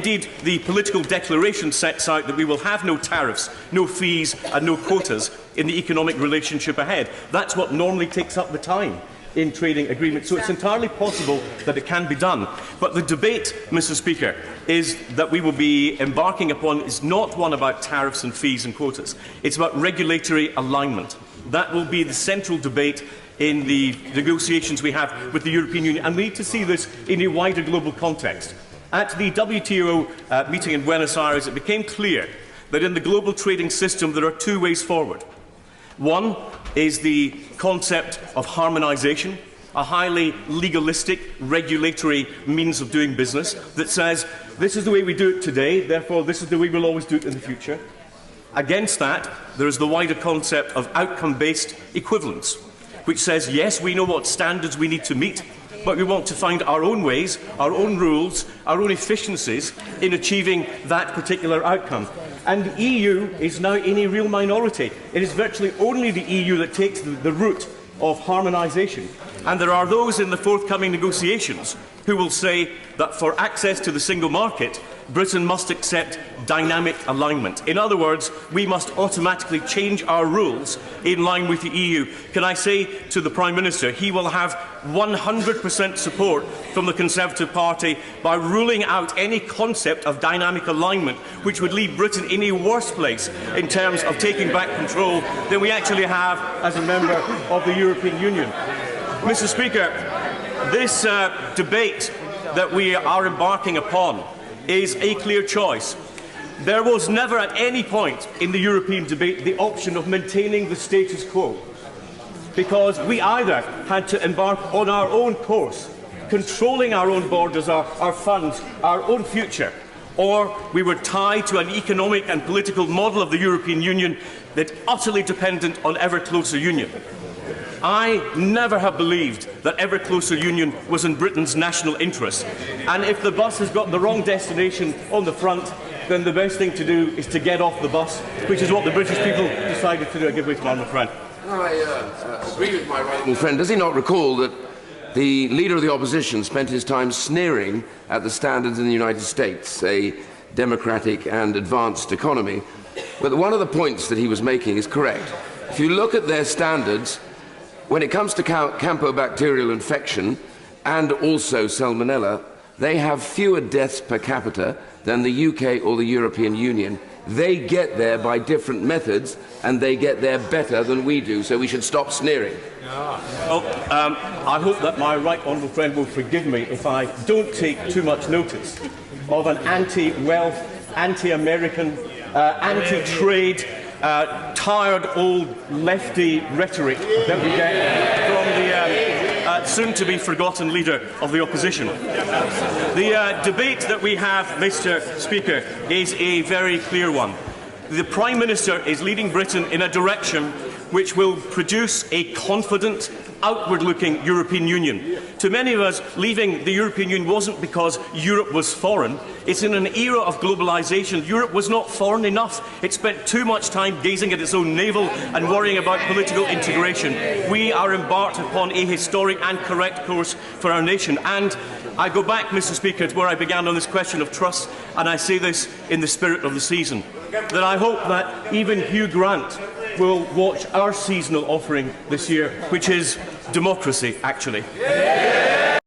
Indeed, the political declaration sets out that we will have no tariffs, no fees and no quotas in the economic relationship ahead. That's what normally takes up the time in trading agreements. So it's entirely possible that it can be done. But the debate, Mr. Speaker, is that we will be embarking upon is not one about tariffs and fees and quotas. It's about regulatory alignment. That will be the central debate in the negotiations we have with the European Union. And we need to see this in a wider global context. At the WTO meeting in Buenos Aires, it became clear that in the global trading system there are two ways forward. One is the concept of harmonisation, a highly legalistic, regulatory means of doing business that says this is the way we do it today, therefore this is the way we'll always do it in the future. Against that, there is the wider concept of outcome-based equivalence, which says, yes, we know what standards we need to meet, but we want to find our own ways, our own rules, our own efficiencies in achieving that particular outcome. And the EU is now in a real minority. It is virtually only the EU that takes the route of harmonisation. And there are those in the forthcoming negotiations who will say that for access to the single market, Britain must accept dynamic alignment. In other words, we must automatically change our rules in line with the EU. Can I say to the Prime Minister, he will have 100% support from the Conservative Party by ruling out any concept of dynamic alignment, which would leave Britain in a worse place in terms of taking back control than we actually have as a member of the European Union. Mr. Speaker, this debate that we are embarking upon is a clear choice. There was never at any point in the European debate the option of maintaining the status quo, because we either had to embark on our own course, controlling our own borders, our funds, our own future, or we were tied to an economic and political model of the European Union that utterly dependent on ever closer union. I never have believed that ever closer union was in Britain's national interest. And if the bus has got the wrong destination on the front, then the best thing to do is to get off the bus, which is what the British people decided to do. I give way to my honourable friend. I agree with my honourable friend. Does he not recall that the Leader of the Opposition spent his time sneering at the standards in the United States, a democratic and advanced economy? But one of the points that he was making is correct. If you look at their standards, when it comes to campylobacterial infection and also salmonella, they have fewer deaths per capita than the UK or the European Union. They get there by different methods, and they get there better than we do, so we should stop sneering. Well, I hope that my right honourable friend will forgive me if I don't take too much notice of an anti-wealth, anti-American, anti-trade, tired old lefty rhetoric that we get from the soon-to-be forgotten leader of the opposition. The debate that we have, Mr. Speaker, is a very clear one. The Prime Minister is leading Britain in a direction which will produce a confident, outward-looking European Union. To many of us, leaving the European Union wasn't because Europe was foreign. It's in an era of globalisation. Europe was not foreign enough. It spent too much time gazing at its own navel and worrying about political integration. We are embarked upon a historic and correct course for our nation. And I go back, Mr. Speaker, to where I began on this question of trust, and I say this in the spirit of the season, that I hope that even Hugh Grant will watch our seasonal offering this year, which is democracy, actually.